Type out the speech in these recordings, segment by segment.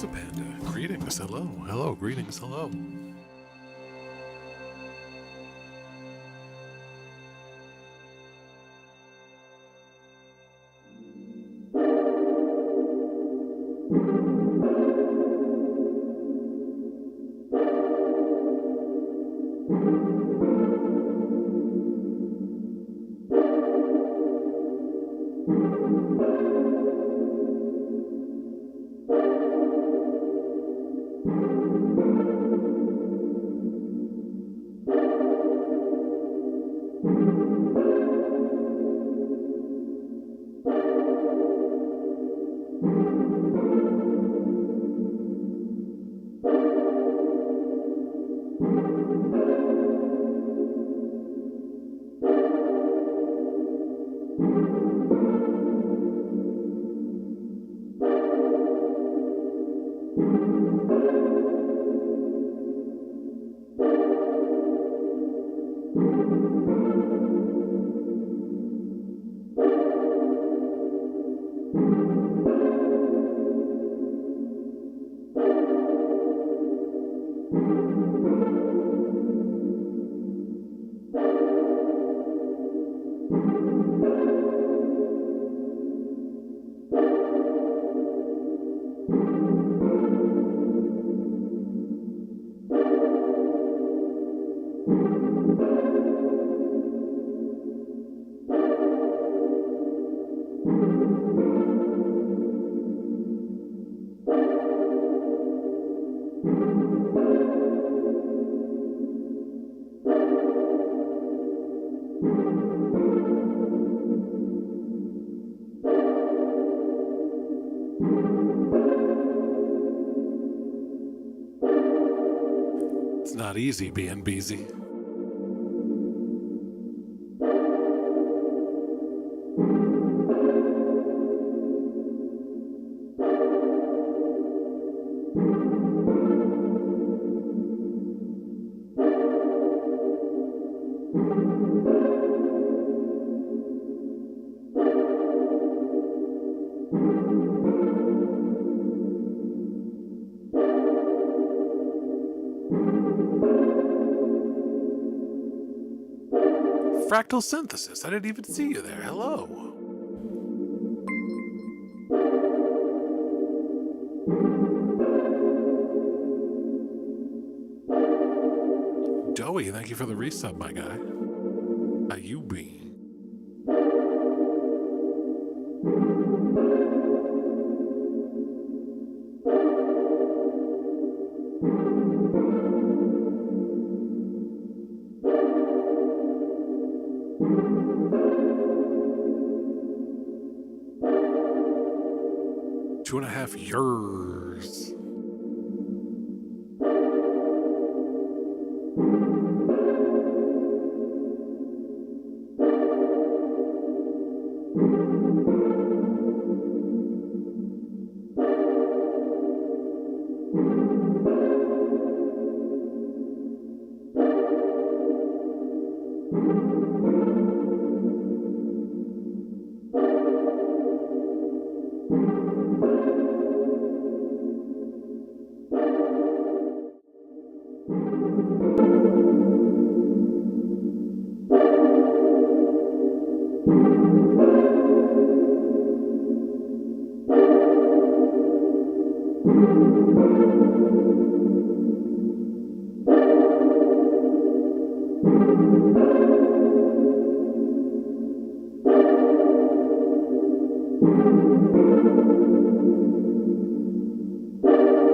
Pizza Panda. Greetings, hello. Hello, greetings, hello. It's not easy being busy. Fractal synthesis. I didn't even see you there. Hello. Doey, thank you for the resub, my guy. How you been? Two and a half years.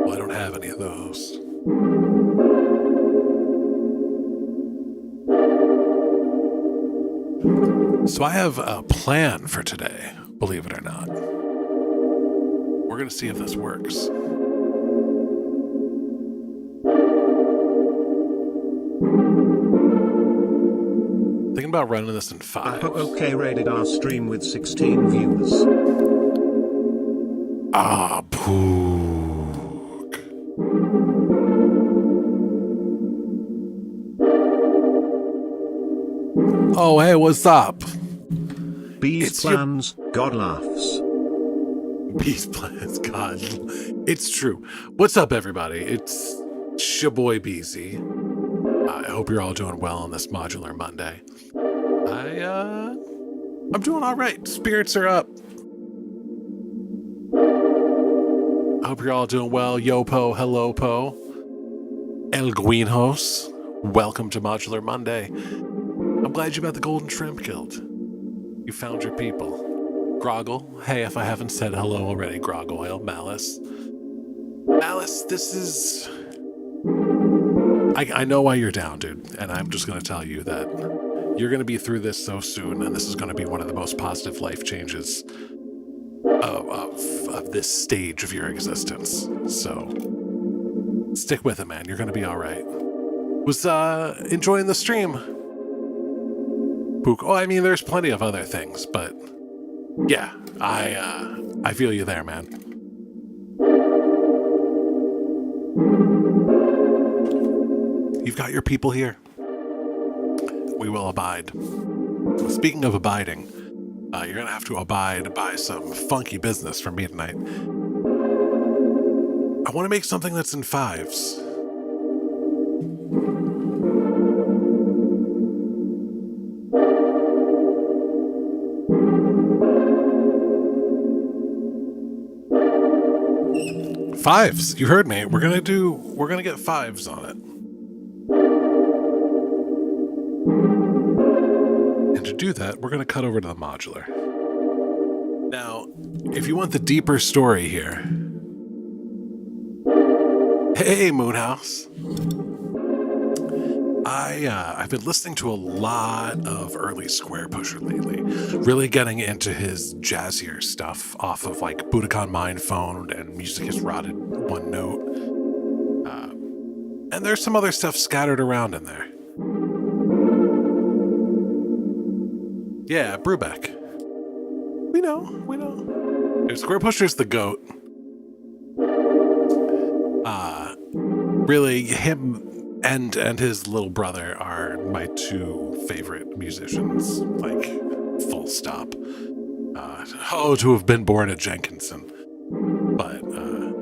Well, I don't have any of those. So I have a plan for today, believe it or not. We're going to see if this works. Thinking about running this in 5. Okay, rated our stream with 16 views. Ah, poog. Oh, hey, what's up? Bees plans, God laughs. Bees plans, God. It's true. What's up, everybody? It's Shaboy BZ. I hope you're all doing well on this Modular Monday. I'm doing all right. Spirits are up. I hope you're all doing well. Yo Po, hello Po. El Guinhos, welcome to Modular Monday. I'm glad you met the Golden Shrimp Guild. You found your people. Groggle, hey, if I haven't said hello already, Groggle, Malice. Malice, this is... I know why you're down, dude, and I'm just going to tell you that you're going to be through this so soon, and this is going to be one of the most positive life changes of this stage of your existence. So, stick with it, man. You're going to be all right. Was enjoying the stream. Pook. Oh, I mean, there's plenty of other things, but yeah, I feel you there, man. You've got your people here. We will abide. Speaking of abiding, you're going to have to abide by some funky business from me tonight. I want to make something that's in fives. Fives. You heard me. We're going to get fives on it. And to do that, we're going to cut over to the modular. Now, if you want the deeper story here... Hey, Moonhouse! I've been listening to a lot of early Square Pusher lately. Really getting into his jazzier stuff off of, like, Budokan Mind Phone and Music is Rotted One Note. And there's some other stuff scattered around in there. Yeah, Brubeck. We know. If Square Pusher's the GOAT. Really, him and his little brother are my two favorite musicians. Like, full stop. To have been born a Jenkinson. But,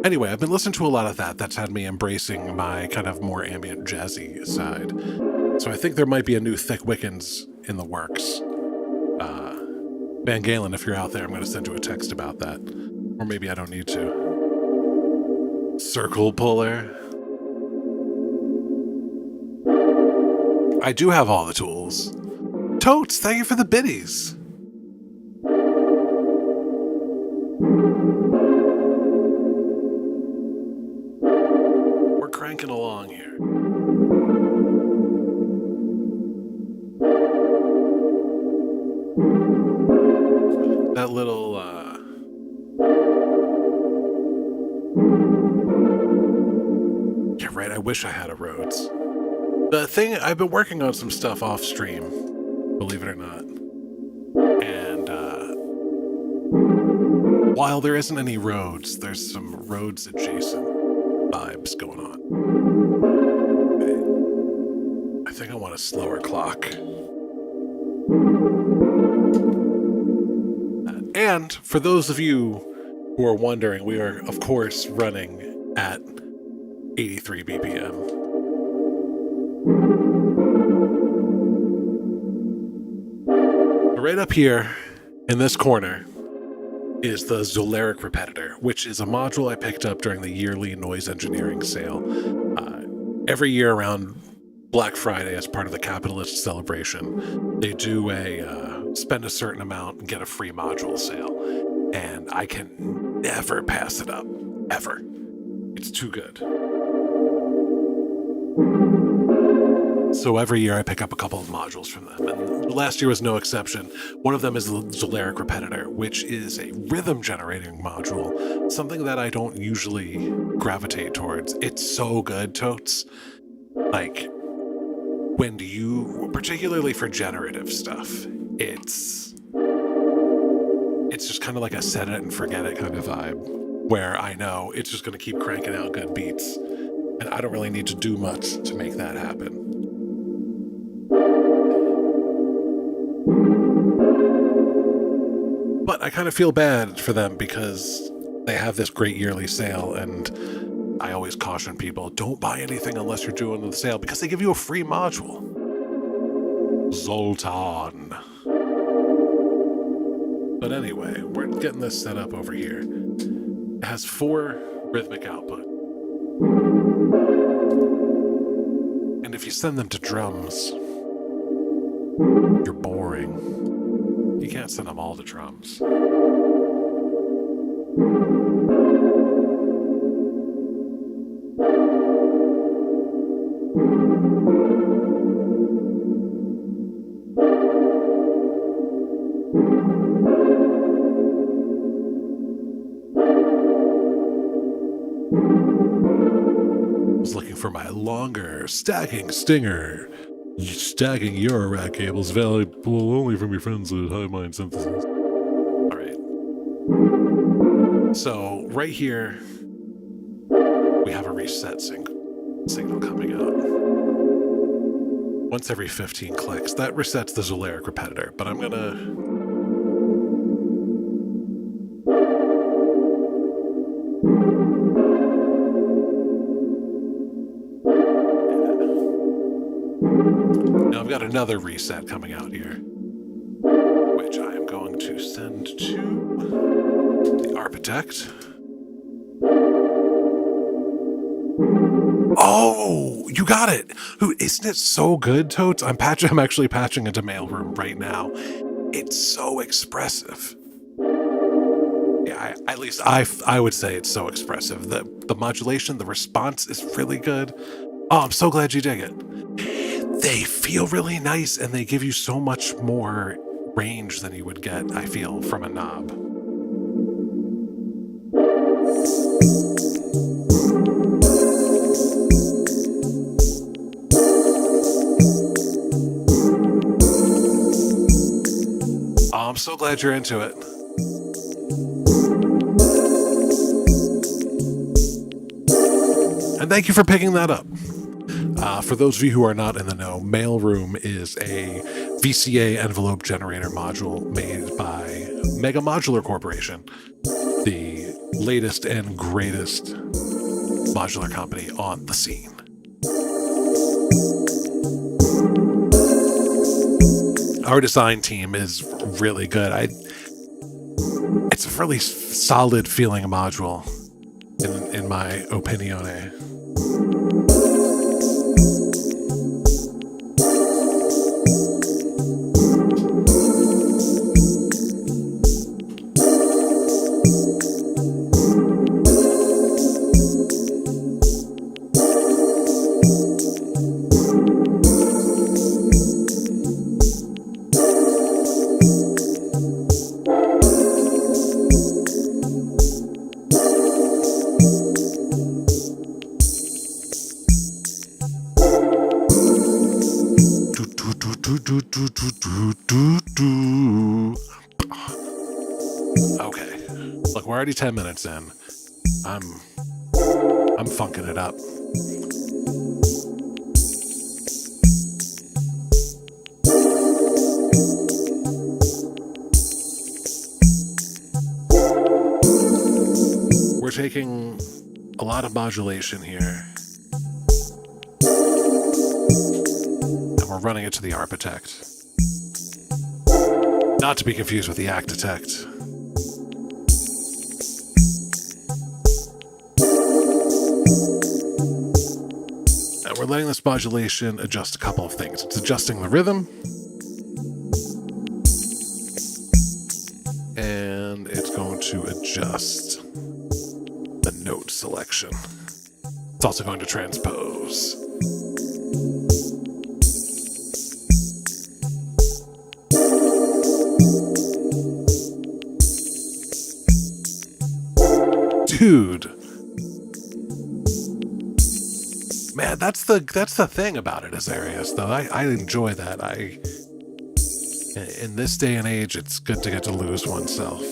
anyway, I've been listening to a lot of that. That's had me embracing my kind of more ambient jazzy side. So I think there might be a new Thick Wiccans in the works. Van Galen, if you're out there, I'm going to send you a text about that. Or maybe I don't need to. Circle Puller. I do have all the tools. Totes, thank you for the biddies. We're cranking along here. That little, yeah, right, I wish I had a Rhodes. The thing, I've been working on some stuff off stream, believe it or not. And, while there isn't any Rhodes, there's some Rhodes adjacent vibes going on. Okay. I think I want a slower clock. And for those of you who are wondering, we are, of course, running at 83 BPM. Right up here in this corner is the Zolaric Repetitor, which is a module I picked up during the yearly noise engineering sale. Every year around Black Friday, as part of the capitalist celebration, they do a spend a certain amount and get a free module sale. And I can never pass it up. Ever. It's too good. So every year I pick up a couple of modules from them, and last year was no exception. One of them is the Zolaric Repetitor, which is a rhythm generating module, something that I don't usually gravitate towards. It's so good, Totes. Like, when you, particularly for generative stuff, it's just kind of like a set it and forget it kind of vibe, where I know it's just going to keep cranking out good beats, and I don't really need to do much to make that happen. But I kind of feel bad for them because they have this great yearly sale, and I always caution people, don't buy anything unless you're doing the sale, because they give you a free module. Zoltan. But anyway, we're getting this set up over here. It has 4 rhythmic output. And if you send them to drums, you're boring. You can't send them all to drums. I was looking for my longer stacking stinger. Stacking your rack cables valuable only from your friends at High Mind Synthesis. Alright. So, right here, we have a reset signal coming out. Once every 15 clicks. That resets the Zoolaric repetitor, but I'm gonna... Now I've got another reset coming out here, which I am going to send to the architect. Oh, you got it! Isn't it so good, Totes? I'm actually patching into Mailroom right now. It's so expressive. Yeah, at least I would say it's so expressive. The modulation, the response is really good. Oh, I'm so glad you dig it. They feel really nice, and they give you so much more range than you would get, I feel, from a knob. Oh, I'm so glad you're into it. And thank you for picking that up. For those of you who are not in the know, Mailroom is a VCA envelope generator module made by Mega Modular Corporation, the latest and greatest modular company on the scene. Our design team is really good. It's a really solid feeling module, in my opinione. Okay, look, we're already 10 minutes in. I'm funking it up. We're taking a lot of modulation here, and we're running it to the architect. Not to be confused with the Actitect. And we're letting this modulation adjust a couple of things. It's adjusting the rhythm, and it's going to adjust the note selection. It's also going to transpose. Dude, man, that's the thing about it, Azarius, though. I enjoy that. In this day and age, it's good to get to lose oneself.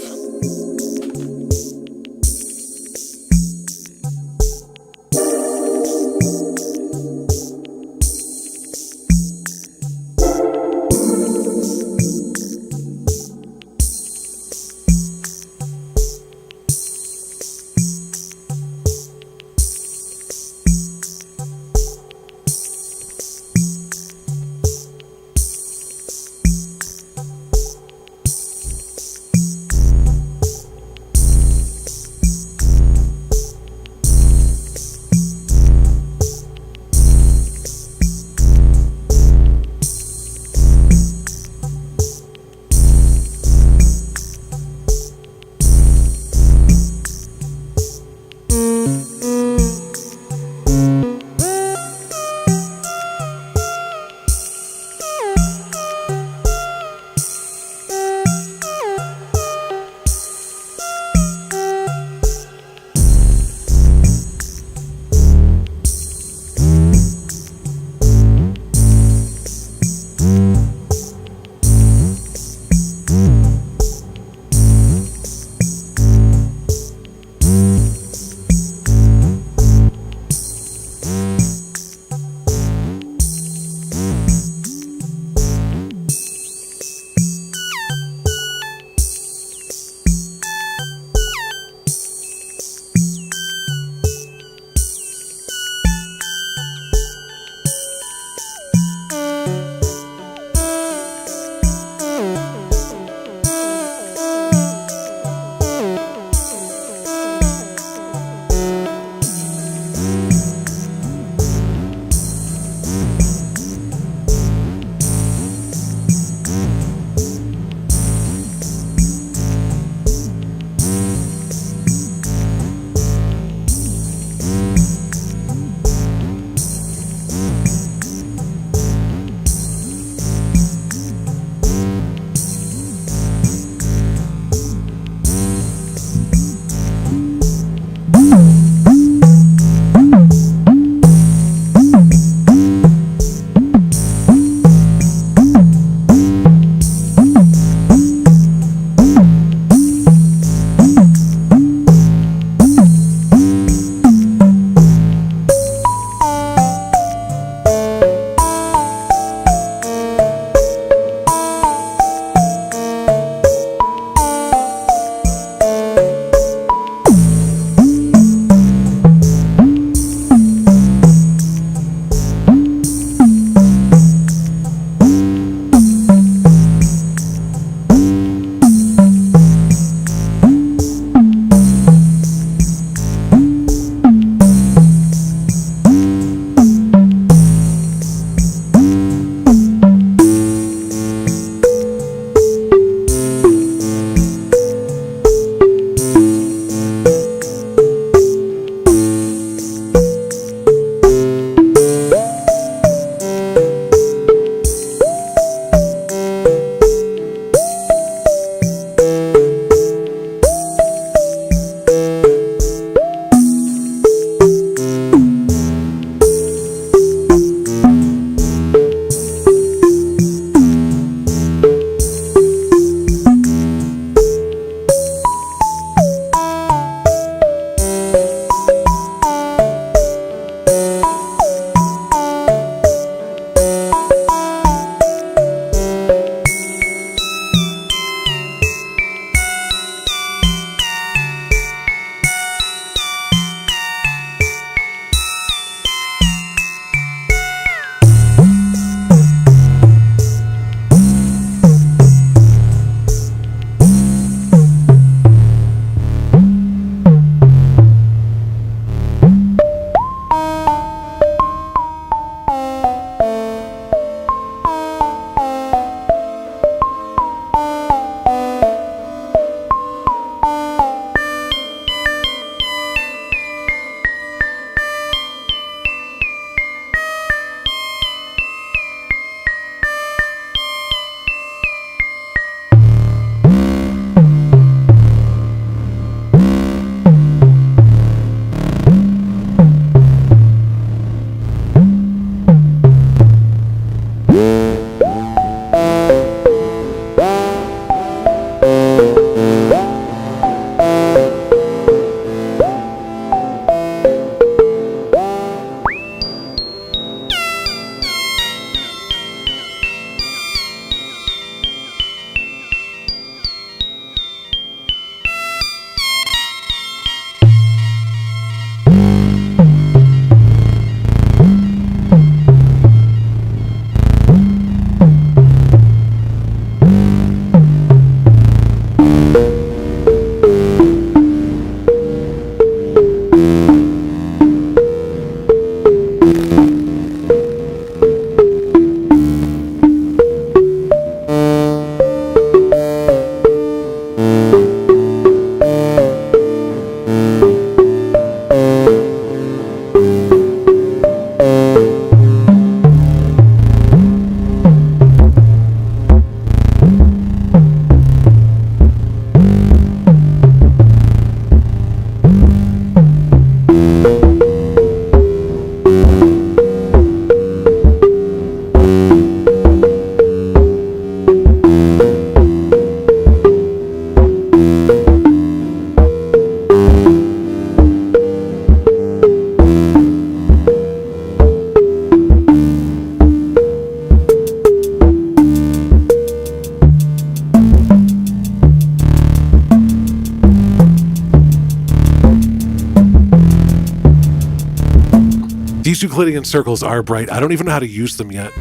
These Euclidean circles are bright. I don't even know how to use them yet.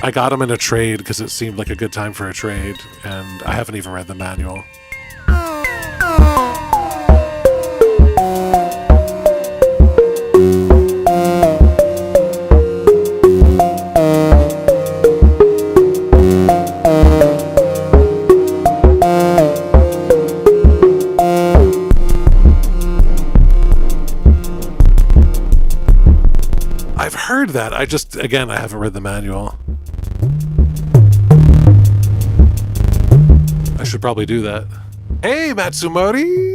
I got them in a trade because it seemed like a good time for a trade, and I haven't even read the manual. That I haven't read the manual. I should probably do that. Hey, Matsumori!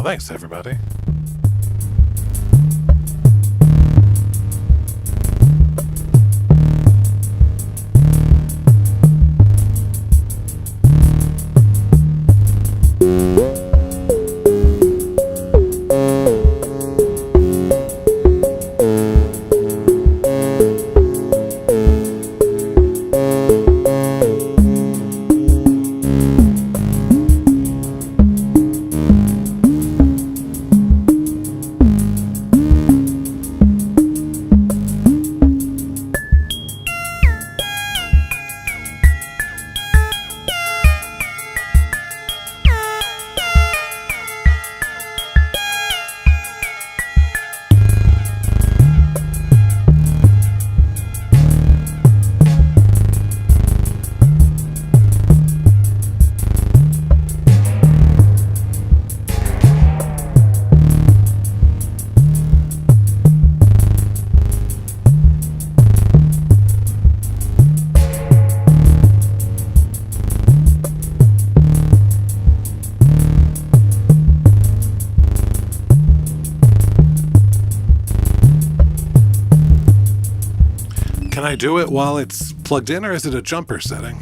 Thanks, everybody. Can I do it while it's plugged in, or is it a jumper setting?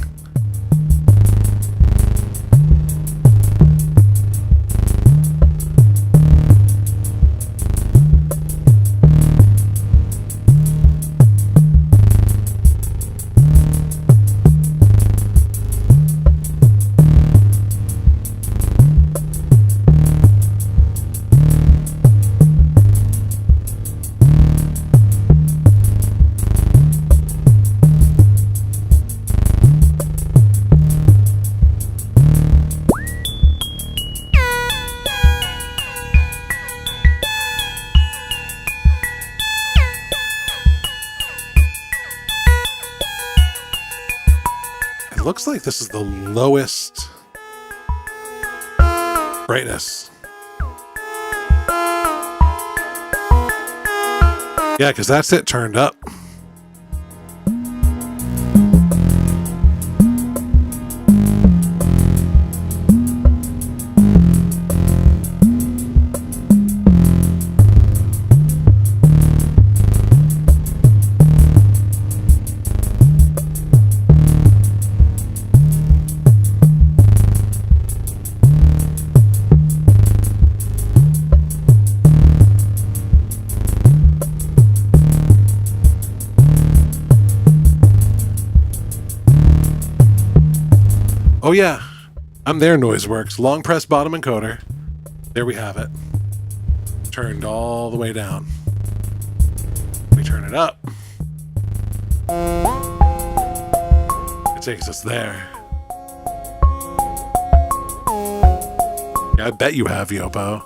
Looks like this is the lowest brightness. Yeah, because that's it turned up. Oh yeah, I'm there, Noiseworks. Long press bottom encoder. There we have it. Turned all the way down. We turn it up. It takes us there. Yeah, I bet you have, Yopo.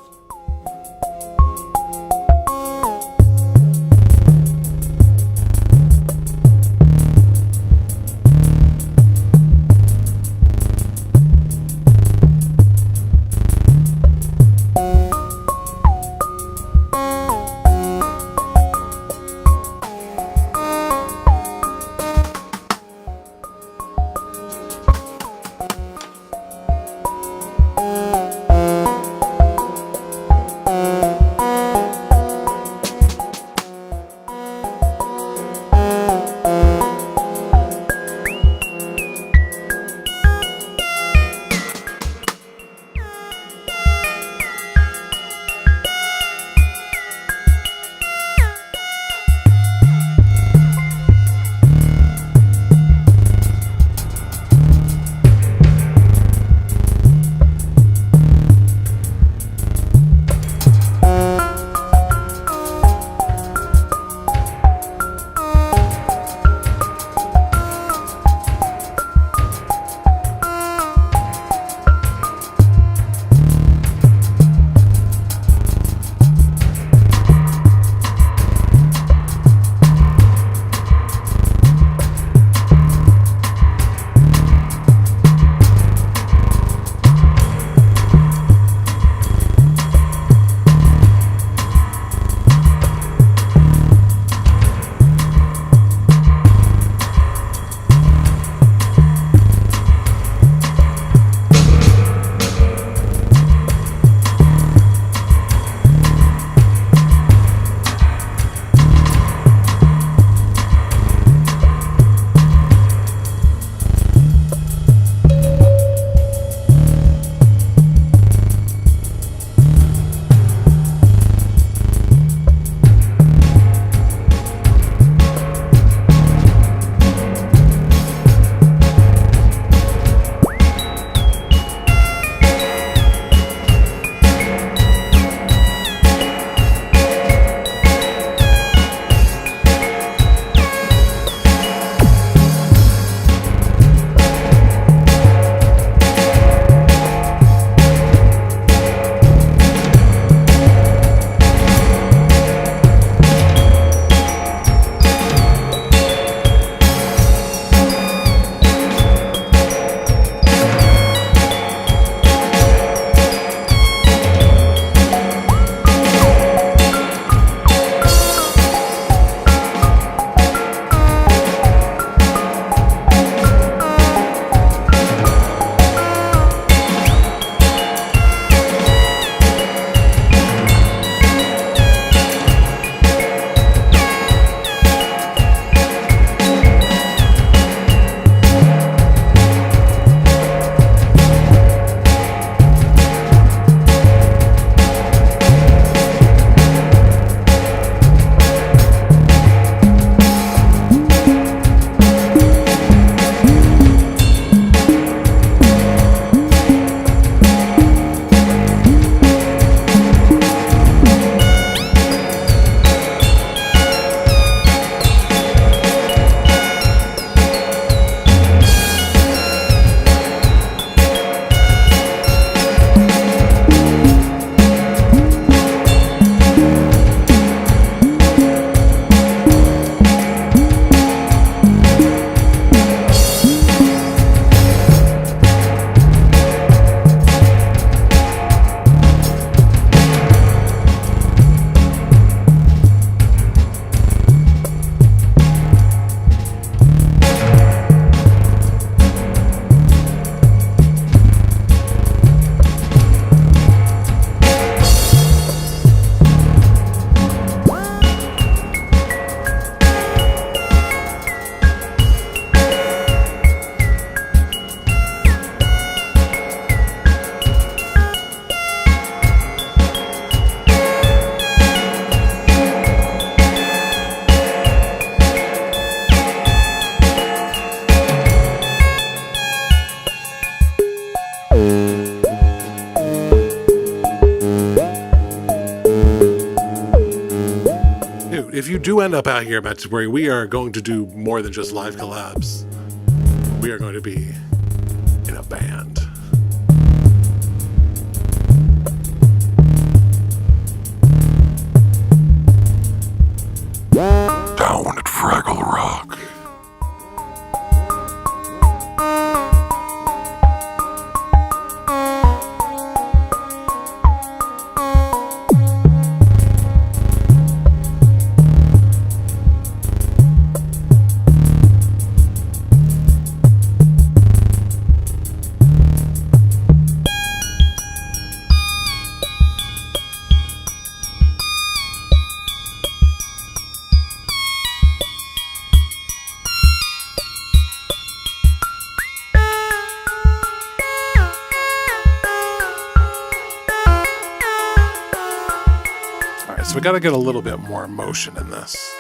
do end up out here at Matsuburi, we are going to do more than just live collabs. We are going to be in a band. Down at Fraggle Rock. So we got to get a little bit more emotion in this.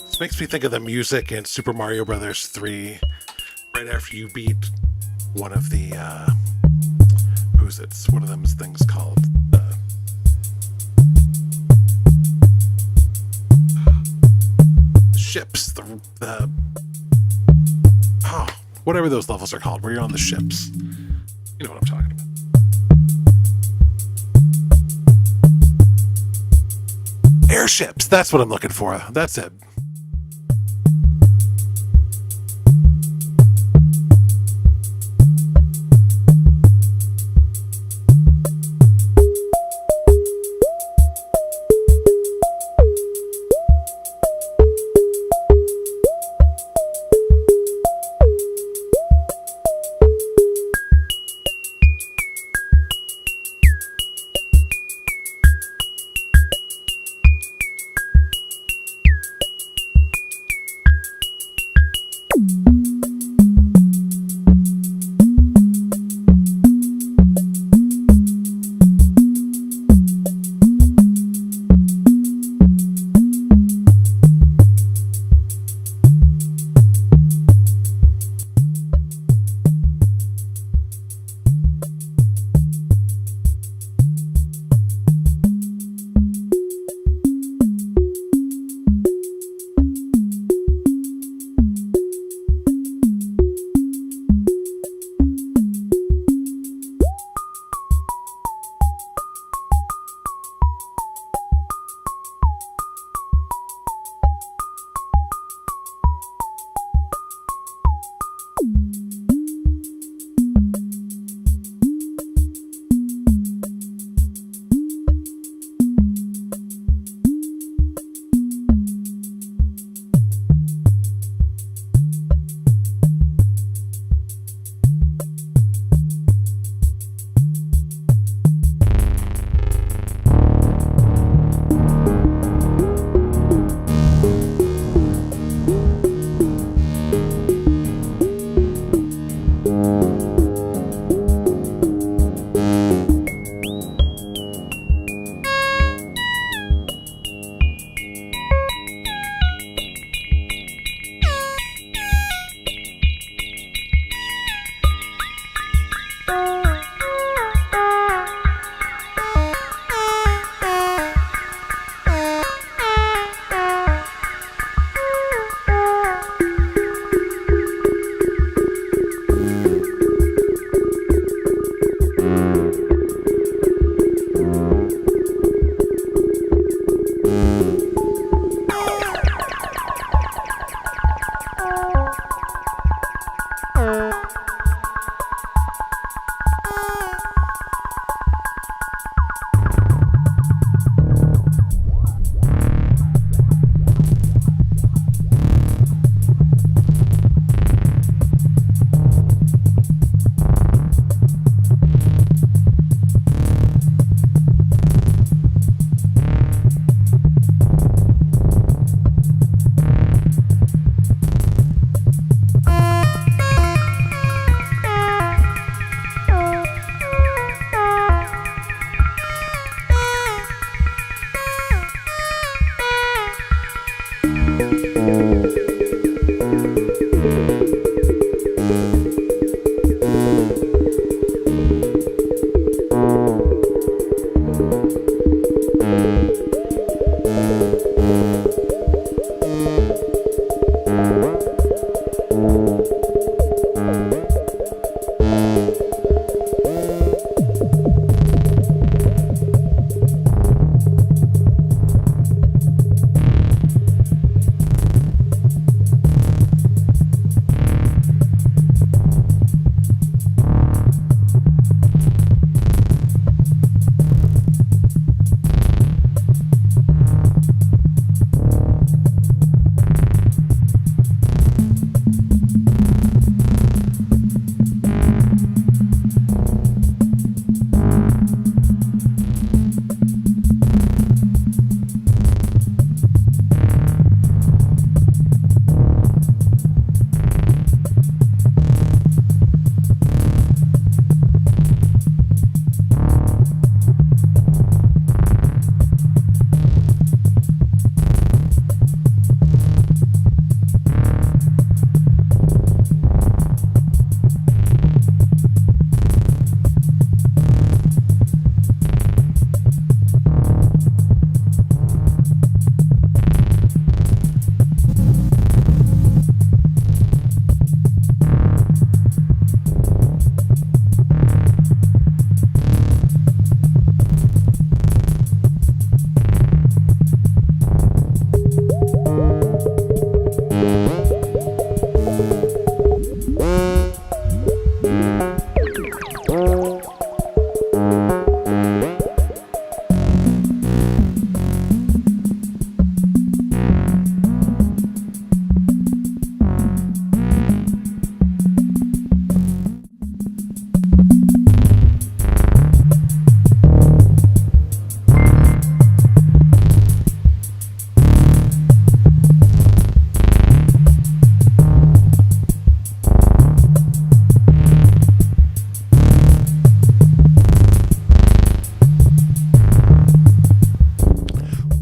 This makes me think of the music in Super Mario Brothers 3, right after you beat one of the it's one of them things called ships, the whatever those levels are called, where you're on the ships. You know what I'm talking about. Airships, that's what I'm looking for. That's it.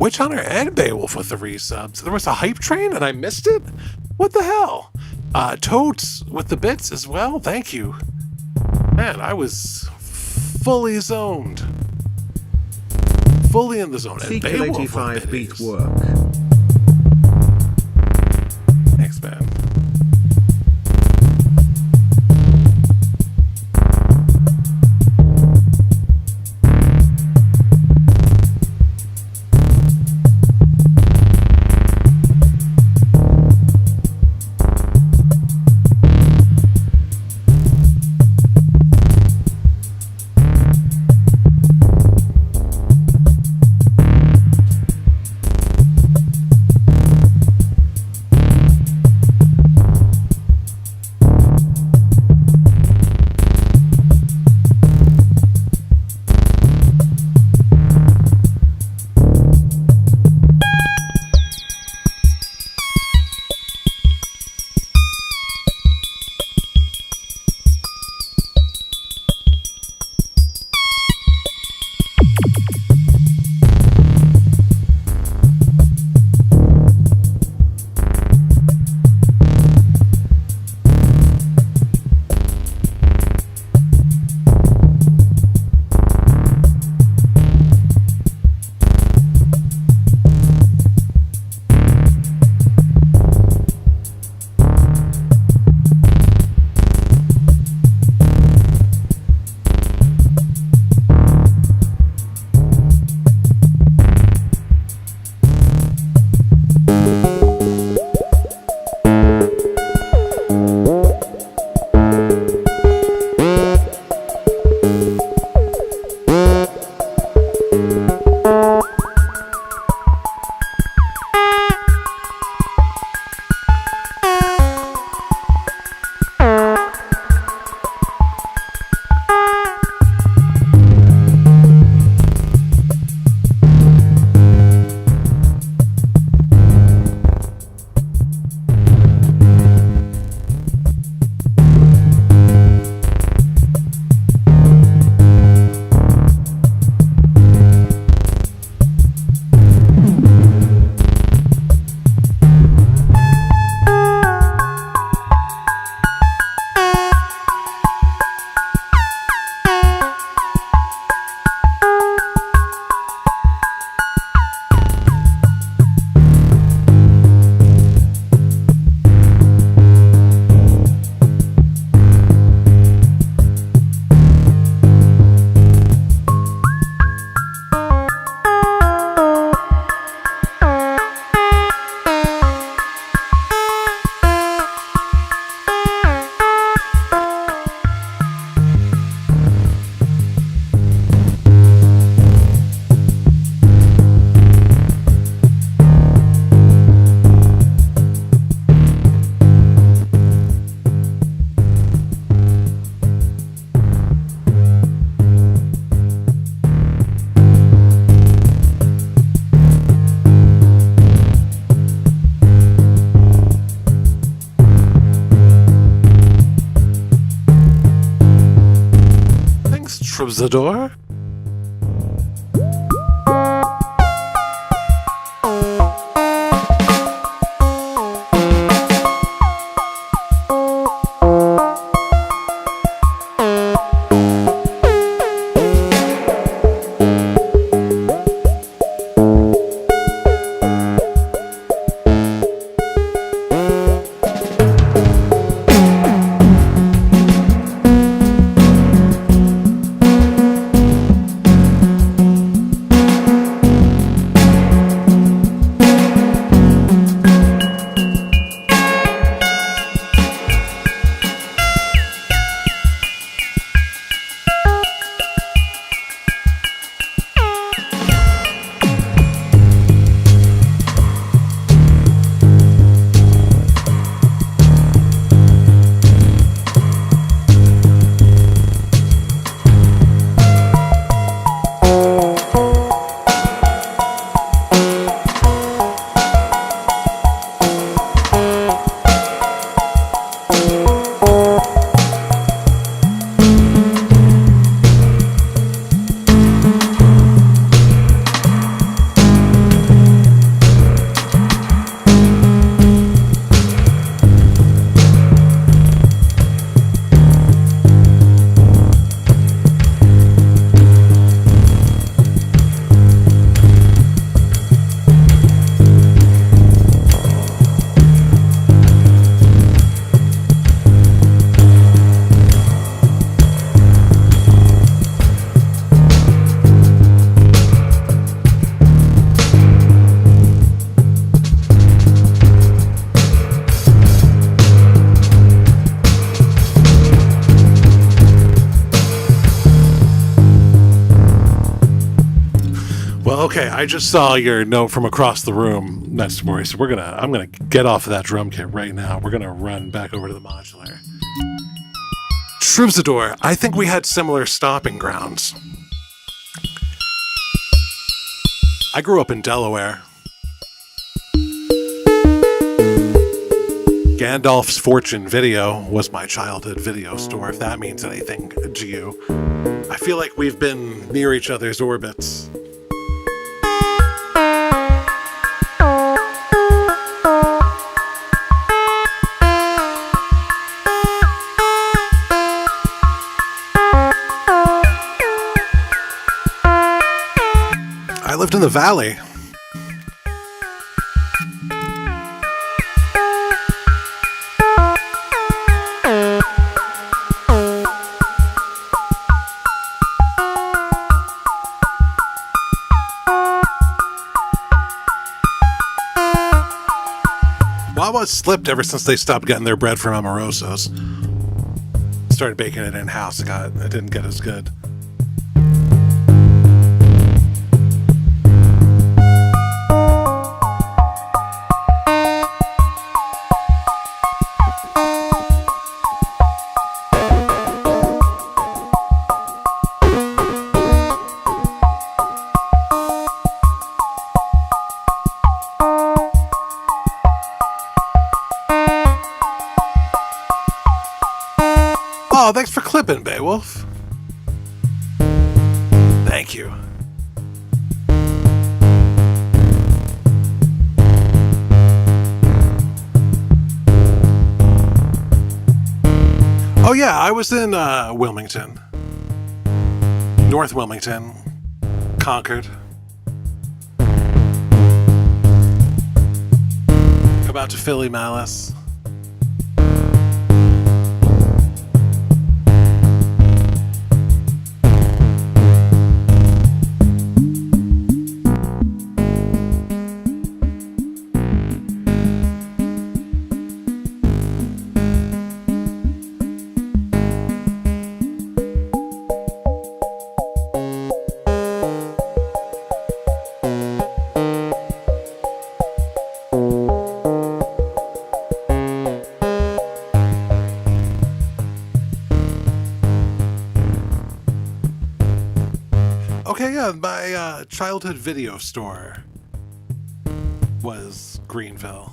Witch Hunter and Beowulf with the resubs. There was a hype train and I missed it? What the hell? Totes with the bits as well. Thank you. Man, I was fully zoned. Fully in the zone. And Fecal Beowulf 85 with beat bitties. work. Thanks, man. Troubadour? Okay, I just saw your note from across the room, Mr. Mori, so I'm gonna get off of that drum kit right now. We're gonna run back over to the modular. Troubadour, I think we had similar stopping grounds. I grew up in Delaware. Gandalf's Fortune Video was my childhood video store, if that means anything to you. I feel like we've been near each other's orbits. I lived in the valley. Wawa's slipped ever since they stopped getting their bread from Amoroso's. Started baking it in-house. It didn't get as good. Oh, thanks for clipping, Beowulf. Thank you. Oh yeah, I was in Wilmington. North Wilmington. Concord. Come out to Philly Malice. Okay, yeah, my childhood video store was Greenville.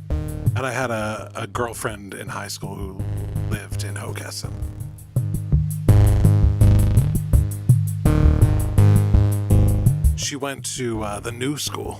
And I had a girlfriend in high school who lived in Hockessin. She went to the new school.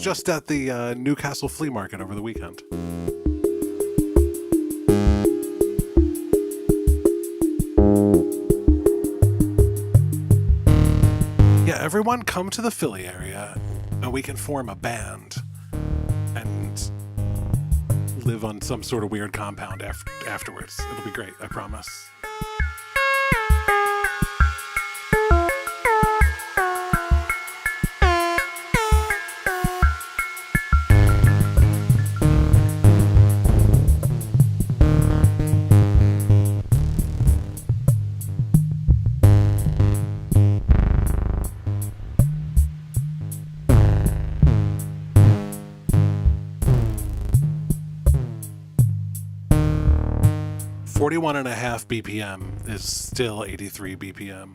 Just at the Newcastle Flea Market over the weekend. Yeah, everyone come to the Philly area and we can form a band and live on some sort of weird compound afterwards. It'll be great, I promise. Forty-one and a half BPM is still 83 BPM.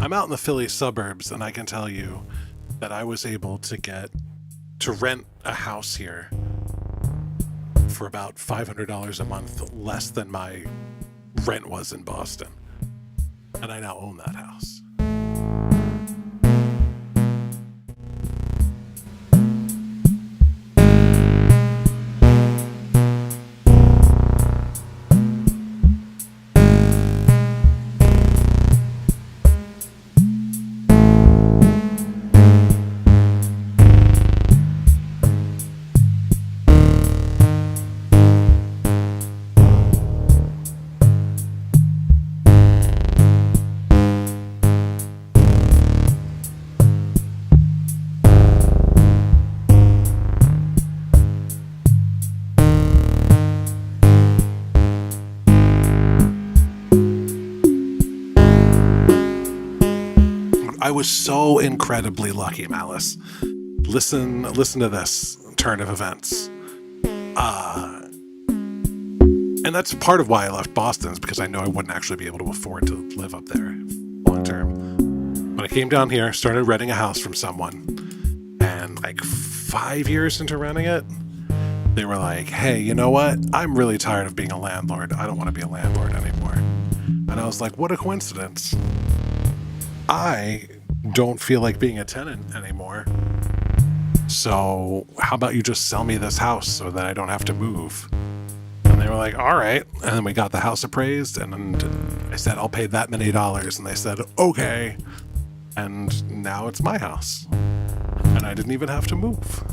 I'm out in the Philly suburbs, and I can tell you that I was able to rent a house here for about $500 a month, less than my rent was in Boston. And I now own that house. I was so incredibly lucky, Malice. Listen to this turn of events. And that's part of why I left Boston, is because I know I wouldn't actually be able to afford to live up there long term. When I came down here, started renting a house from someone, and like 5 years into renting it, they were like, hey, you know what? I'm really tired of being a landlord. I don't want to be a landlord anymore. And I was like, what a coincidence. I don't feel like being a tenant anymore. So how about you just sell me this house so that I don't have to move? And they were like, all right. And then we got the house appraised, and I said, I'll pay that many dollars. And they said, okay. And now it's my house. And I didn't even have to move.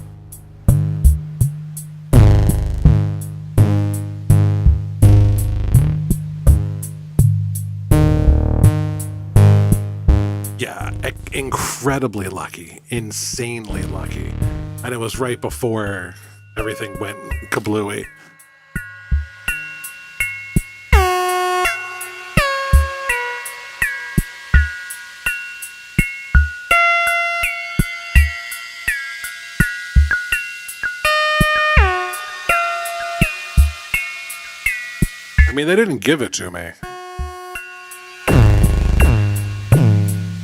Yeah, incredibly lucky, insanely lucky. And it was right before everything went kablooey. I mean, they didn't give it to me.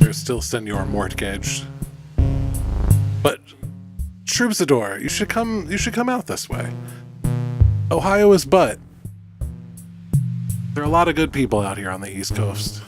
There's still Senor Mortgage. But Troubadour, you should come out this way. Ohio is but. There are a lot of good people out here on the East Coast.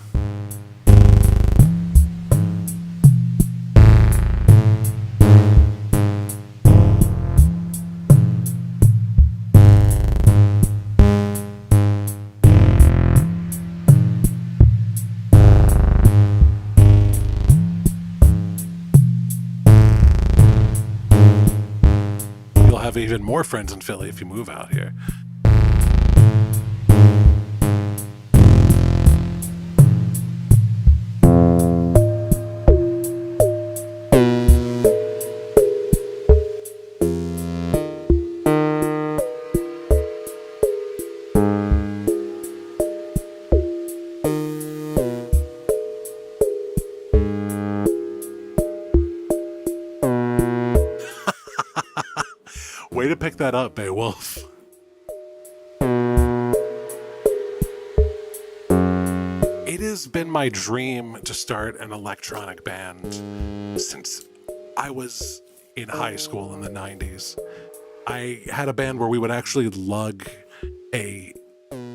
Have even more friends in Philly if you move out here. Way to pick that up, Beowulf. It has been my dream to start an electronic band since I was in high school in the 90s. I had a band where we would actually lug a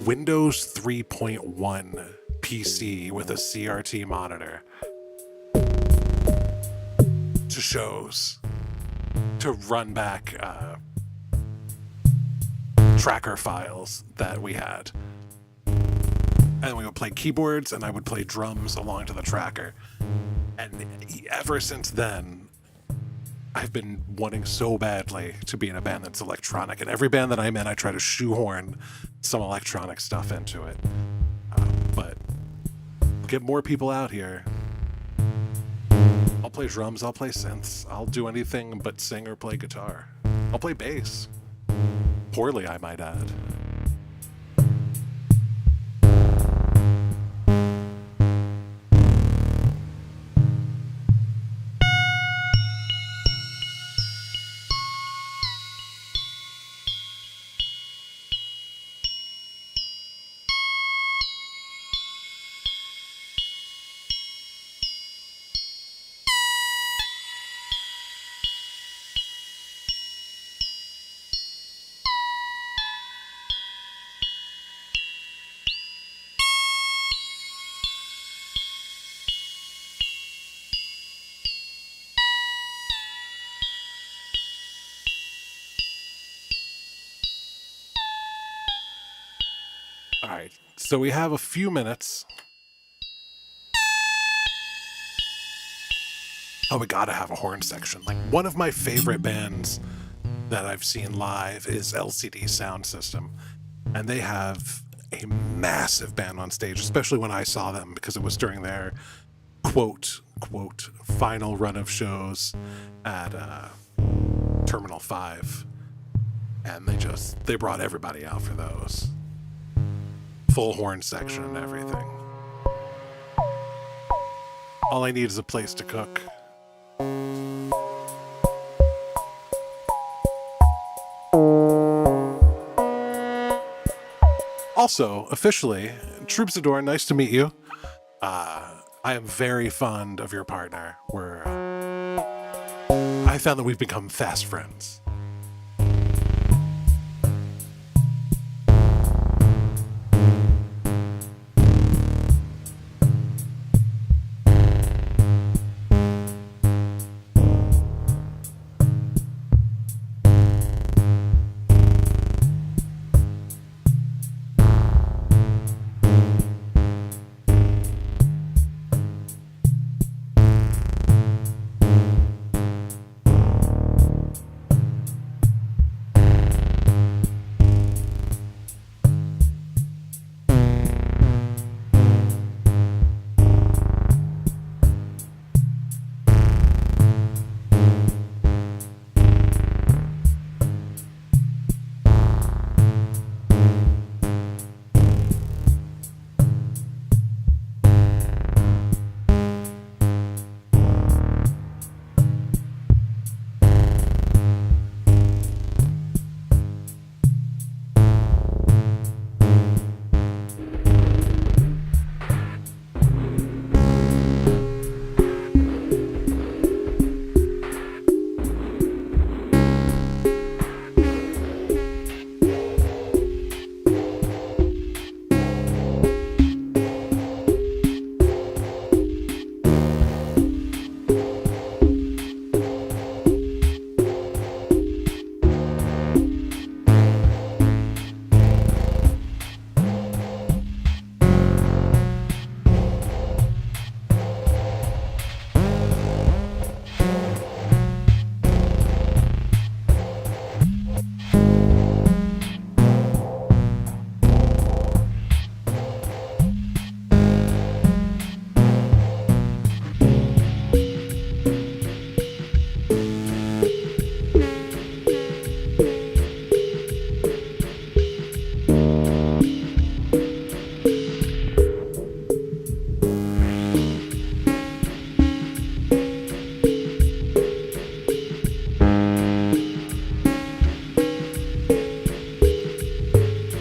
Windows 3.1 PC with a CRT monitor to shows to run back tracker files that we had. And we would play keyboards, and I would play drums along to the tracker. And ever since then, I've been wanting so badly to be in a band that's electronic. And every band that I'm in, I try to shoehorn some electronic stuff into it. But get more people out here. I'll play drums, I'll play synths, I'll do anything but sing or play guitar. I'll play bass. Poorly, I might add. All right, so we have a few minutes. Oh, we gotta have a horn section. Like, one of my favorite bands that I've seen live is LCD Sound System. And they have a massive band on stage, especially when I saw them, because it was during their quote, final run of shows at Terminal 5. And they brought everybody out for those. Full horn section and everything. All I need is a place to cook. Also, officially, Troubadour, nice to meet you. I am very fond of your partner. I found that we've become fast friends.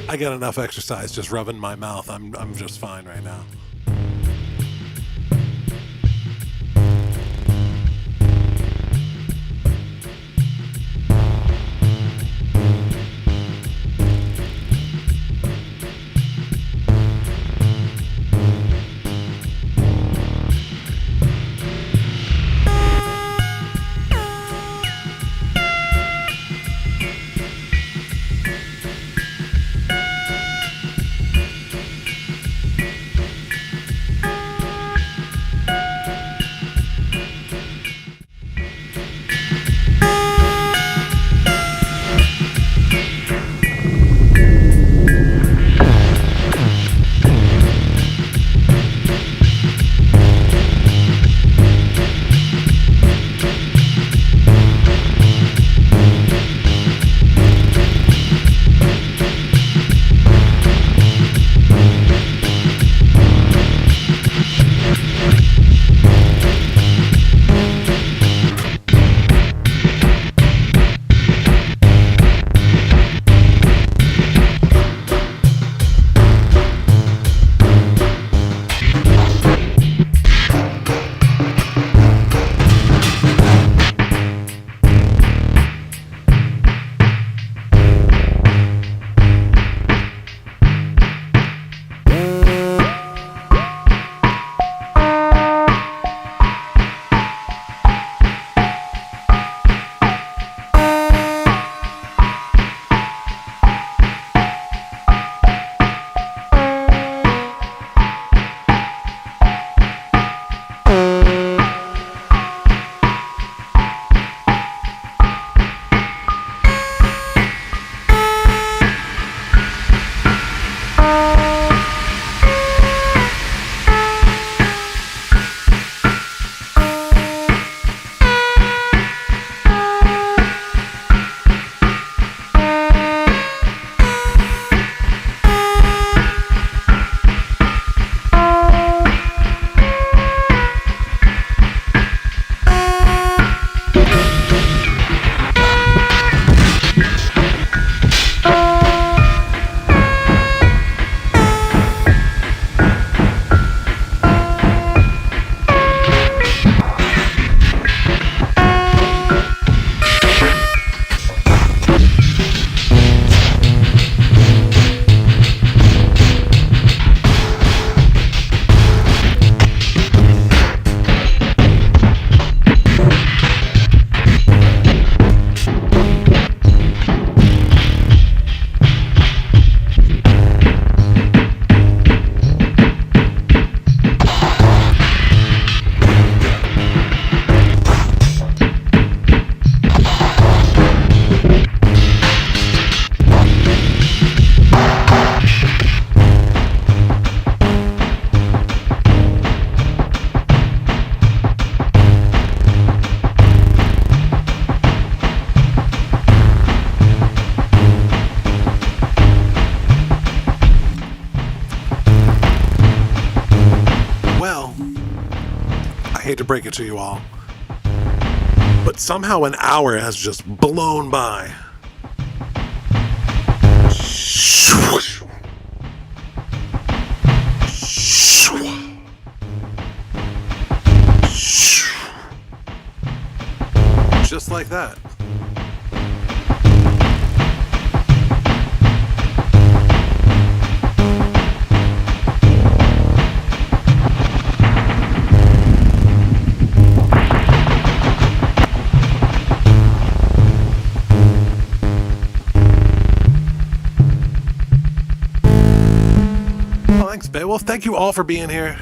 I get enough exercise just rubbing my mouth. I'm just fine right now. hate to break it to you all, but somehow an hour has just blown by. Just like that. Well, thanks, babe. Well, thank you all for being here.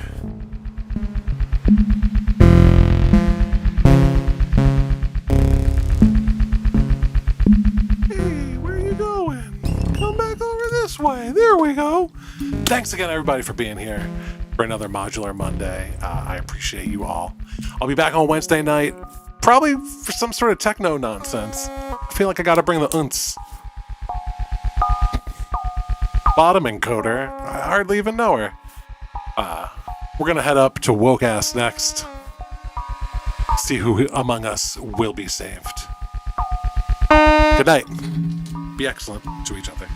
Way. There we go. Thanks again, everybody, for being here for another Modular Monday. I appreciate you all. I'll be back on Wednesday night, probably for some sort of techno nonsense. I feel like I gotta bring the unts. Bottom encoder. I hardly even know her. We're gonna head up to Woke Ass next. See who among us will be saved. Good night. Be excellent to each other.